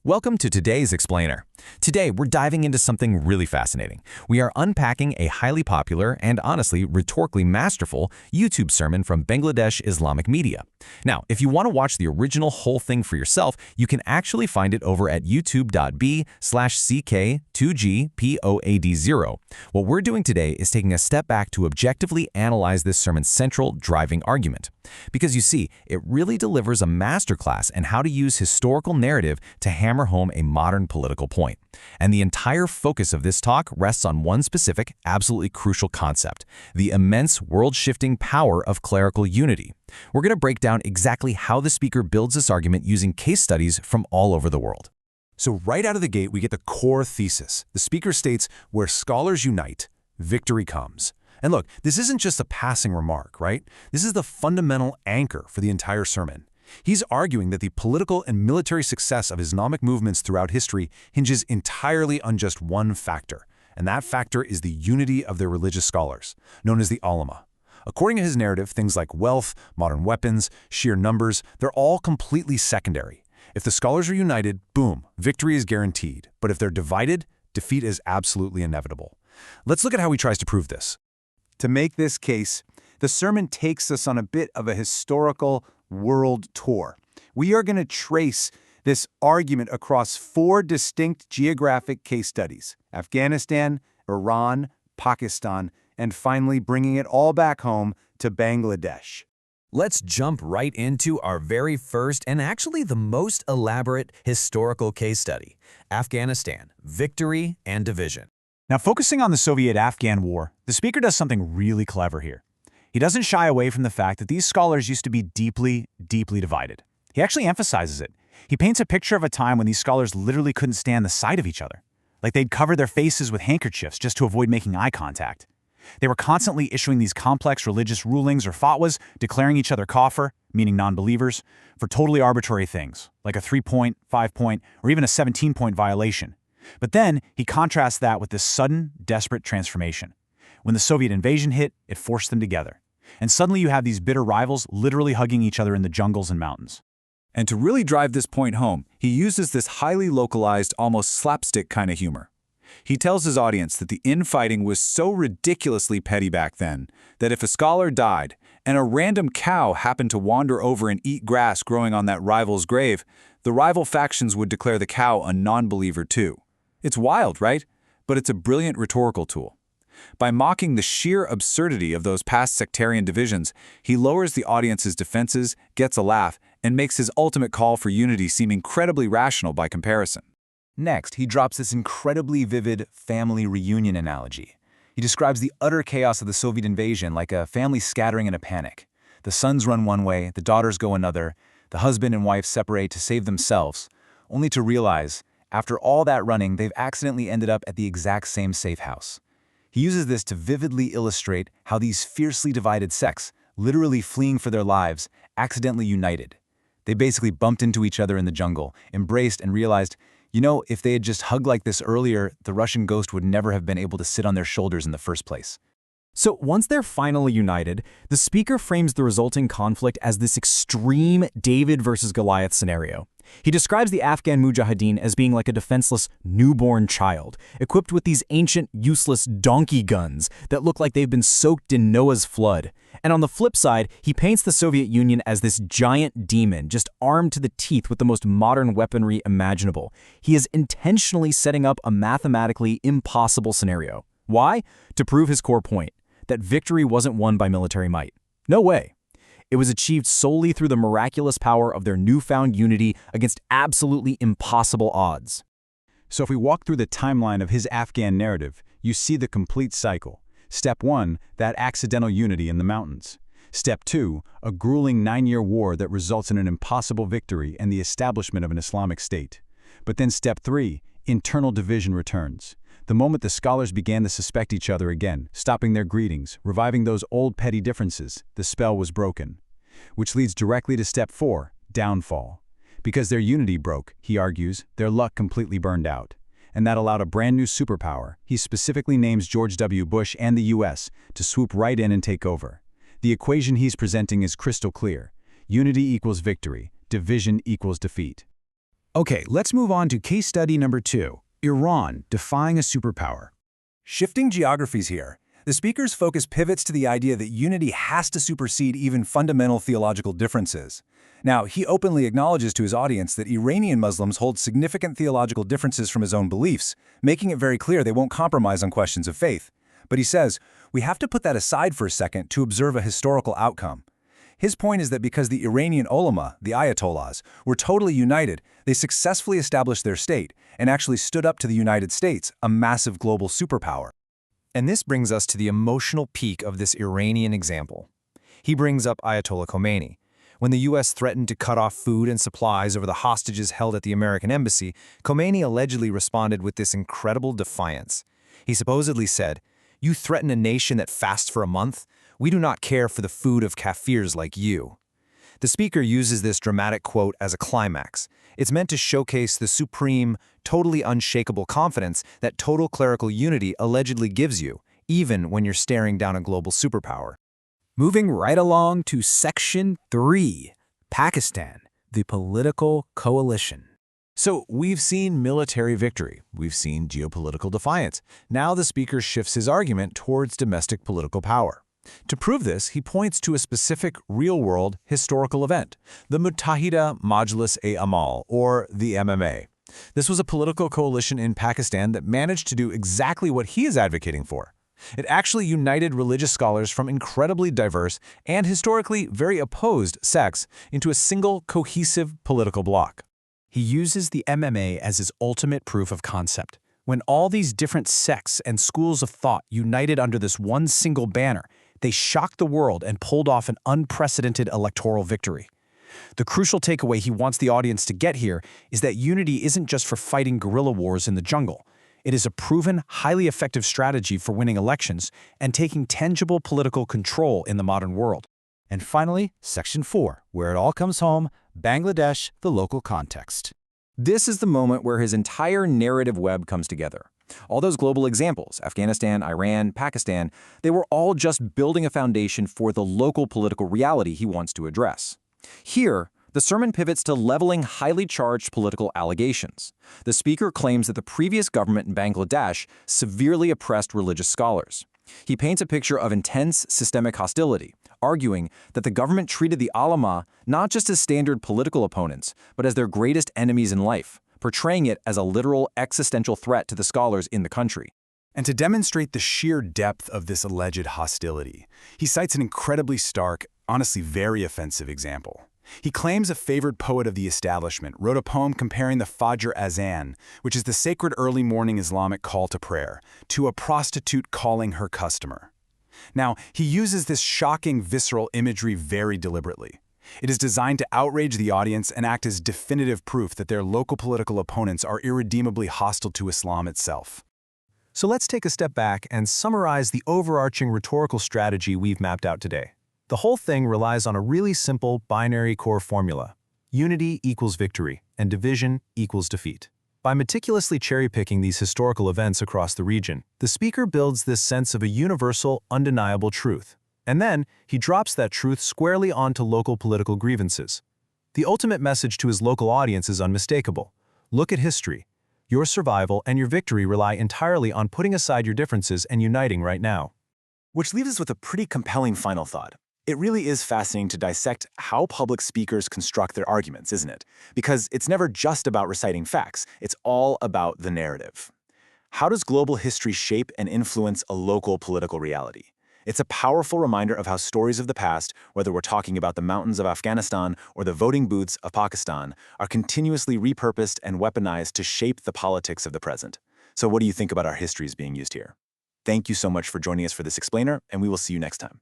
Welcome to today's Explainer. Today, we're diving into something really fascinating. We are unpacking a highly popular and honestly rhetorically masterful YouTube sermon from Bangladesh Islamic media. Now, if you want to watch the original whole thing for yourself, you can actually find it over at youtube.b/ck2gpoad0. What we're doing today is taking a step back to objectively analyze this sermon's central driving argument. Because you see, it really delivers a masterclass in how to use historical narrative to hammer home a modern political point. And the entire focus of this talk rests on one specific, absolutely crucial concept: the immense world-shifting power of clerical unity. We're going to break down exactly how the speaker builds this argument using case studies from all over the world. So right out of the gate, we get the core thesis. The speaker states, where scholars unite, victory comes. And look, this isn't just a passing remark, right? This is the fundamental anchor for the entire sermon. He's arguing that the political and military success of Islamic movements throughout history hinges entirely on just one factor, and that factor is the unity of their religious scholars, known as the ulama. According to his narrative, things like wealth, modern weapons, sheer numbers, they're all completely secondary. If the scholars are united, boom, victory is guaranteed. But if they're divided, defeat is absolutely inevitable. Let's look at how he tries to prove this. To make this case, the sermon takes us on a bit of a historical world tour. We are going to trace this argument across 4 distinct geographic case studies: Afghanistan, Iran, Pakistan, and finally bringing it all back home to Bangladesh. Let's jump right into our very first and actually the most elaborate historical case study: Afghanistan, victory and division. Now, focusing on the Soviet-Afghan War, the speaker does something really clever here. He doesn't shy away from the fact that these scholars used to be deeply, deeply divided. He actually emphasizes it. He paints a picture of a time when these scholars literally couldn't stand the sight of each other. Like they'd cover their faces with handkerchiefs just to avoid making eye contact. They were constantly issuing these complex religious rulings or fatwas, declaring each other kafir, meaning non-believers, for totally arbitrary things, like a 3-point, 5-point, or even a 17-point violation. But then he contrasts that with this sudden, desperate transformation. When the Soviet invasion hit, it forced them together. And suddenly you have these bitter rivals literally hugging each other in the jungles and mountains. And to really drive this point home, he uses this highly localized, almost slapstick kind of humor. He tells his audience that the infighting was so ridiculously petty back then that if a scholar died and a random cow happened to wander over and eat grass growing on that rival's grave, the rival factions would declare the cow a non-believer too. It's wild, right? But it's a brilliant rhetorical tool. By mocking the sheer absurdity of those past sectarian divisions, he lowers the audience's defenses, gets a laugh, and makes his ultimate call for unity seem incredibly rational by comparison. Next, he drops this incredibly vivid family reunion analogy. He describes the utter chaos of the Soviet invasion like a family scattering in a panic. The sons run one way, the daughters go another, the husband and wife separate to save themselves, only to realize, after all that running, they've accidentally ended up at the exact same safe house. He uses this to vividly illustrate how these fiercely divided sects, literally fleeing for their lives, accidentally united. They basically bumped into each other in the jungle, embraced, and realized, if they had just hugged like this earlier, the Russian ghost would never have been able to sit on their shoulders in the first place. So once they're finally united, the speaker frames the resulting conflict as this extreme David versus Goliath scenario. He describes the Afghan Mujahideen as being like a defenseless newborn child, equipped with these ancient, useless donkey guns that look like they've been soaked in Noah's flood. And on the flip side, he paints the Soviet Union as this giant demon, just armed to the teeth with the most modern weaponry imaginable. He is intentionally setting up a mathematically impossible scenario. Why? To prove his core point, that victory wasn't won by military might. No way. It was achieved solely through the miraculous power of their newfound unity against absolutely impossible odds. So if we walk through the timeline of his Afghan narrative, you see the complete cycle. Step 1, that accidental unity in the mountains. Step 2, a grueling 9-year war that results in an impossible victory and the establishment of an Islamic state. But then Step 3, internal division returns. The moment the scholars began to suspect each other again, stopping their greetings, reviving those old petty differences, the spell was broken. Which leads directly to Step 4, downfall. Because their unity broke, he argues, their luck completely burned out. And that allowed a brand new superpower, he specifically names George W. Bush and the US, to swoop right in and take over. The equation he's presenting is crystal clear. Unity equals victory, division equals defeat. Okay, let's move on to case study number 2, Iran defying a superpower. Shifting geographies here, the speaker's focus pivots to the idea that unity has to supersede even fundamental theological differences. Now, he openly acknowledges to his audience that Iranian Muslims hold significant theological differences from his own beliefs, making it very clear they won't compromise on questions of faith. But he says, we have to put that aside for a second to observe a historical outcome. His point is that because the Iranian ulama, the Ayatollahs, were totally united, they successfully established their state and actually stood up to the United States, a massive global superpower. And this brings us to the emotional peak of this Iranian example. He brings up Ayatollah Khomeini. When the U.S. threatened to cut off food and supplies over the hostages held at the American embassy, Khomeini allegedly responded with this incredible defiance. He supposedly said, "You threaten a nation that fasts for a month? We do not care for the food of kafirs like you." The speaker uses this dramatic quote as a climax. It's meant to showcase the supreme, totally unshakable confidence that total clerical unity allegedly gives you, even when you're staring down a global superpower. Moving right along to Section 3, Pakistan, the political coalition. So we've seen military victory, we've seen geopolitical defiance. Now the speaker shifts his argument towards domestic political power. To prove this, he points to a specific real-world historical event, the Muttahida Majlis-e-Amal, or the MMA. This was a political coalition in Pakistan that managed to do exactly what he is advocating for. It actually united religious scholars from incredibly diverse and historically very opposed sects into a single cohesive political bloc. He uses the MMA as his ultimate proof of concept. When all these different sects and schools of thought united under this one single banner, they shocked the world and pulled off an unprecedented electoral victory. The crucial takeaway he wants the audience to get here is that unity isn't just for fighting guerrilla wars in the jungle. It is a proven, highly effective strategy for winning elections and taking tangible political control in the modern world. And finally, Section 4, where it all comes home, Bangladesh, the local context. This is the moment where his entire narrative web comes together. All those global examples, Afghanistan, Iran, Pakistan, they were all just building a foundation for the local political reality he wants to address. Here, the sermon pivots to leveling highly charged political allegations. The speaker claims that the previous government in Bangladesh severely oppressed religious scholars. He paints a picture of intense systemic hostility, arguing that the government treated the ulama not just as standard political opponents, but as their greatest enemies in life, portraying it as a literal existential threat to the scholars in the country. And to demonstrate the sheer depth of this alleged hostility, he cites an incredibly stark, honestly very offensive example. He claims a favored poet of the establishment wrote a poem comparing the Fajr Azan, which is the sacred early morning Islamic call to prayer, to a prostitute calling her customer. Now, he uses this shocking, visceral imagery very deliberately. It is designed to outrage the audience and act as definitive proof that their local political opponents are irredeemably hostile to Islam itself. So let's take a step back and summarize the overarching rhetorical strategy we've mapped out today. The whole thing relies on a really simple binary core formula. Unity equals victory, and division equals defeat. By meticulously cherry-picking these historical events across the region, the speaker builds this sense of a universal, undeniable truth. And then, he drops that truth squarely onto local political grievances. The ultimate message to his local audience is unmistakable. Look at history. Your survival and your victory rely entirely on putting aside your differences and uniting right now. Which leaves us with a pretty compelling final thought. It really is fascinating to dissect how public speakers construct their arguments, isn't it? Because it's never just about reciting facts, it's all about the narrative. How does global history shape and influence a local political reality? It's a powerful reminder of how stories of the past, whether we're talking about the mountains of Afghanistan or the voting booths of Pakistan, are continuously repurposed and weaponized to shape the politics of the present. So what do you think about our histories being used here? Thank you so much for joining us for this explainer, and we will see you next time.